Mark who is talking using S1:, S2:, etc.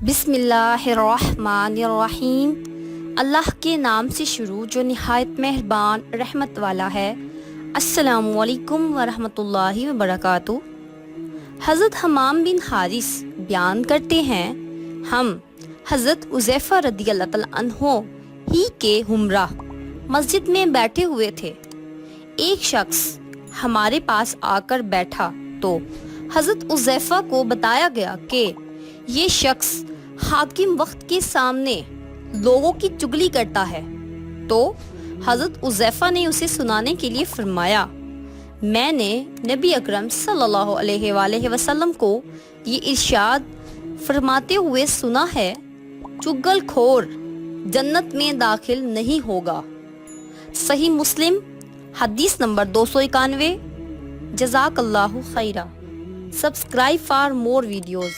S1: बिस्मिल्लाहिर्रहमानिर्रहीम। अल्लाह के नाम से शुरू जो निहायत मेहरबान रहमत वाला है। अस्सलामु अलैकुम वरहमतुल्लाहि वबरकातुहू। हज़रत हमाम बिन हारिस बयान करते हैं, हम हज़रत उज़ैफ़ा रदियल्लाहु तआला अन्हो ही के हमरा मस्जिद में बैठे हुए थे। एक शख्स हमारे पास आकर बैठा तो हज़रत उज़ैफ़ा को बताया गया कि ये शख्स हाकिम वक्त के सामने लोगों की चुगली करता है। तो हज़रत उज़ैफ़ा ने उसे सुनाने के लिए फरमाया, मैंने नबी अकरम सल्लल्लाहु अलैहि वसल्लम को ये इरशाद फरमाते हुए सुना है, चुगलखोर जन्नत में दाखिल नहीं होगा। सही मुस्लिम हदीस नंबर 291। जज़ाकल्लाहु खैरा। Subscribe for more videos.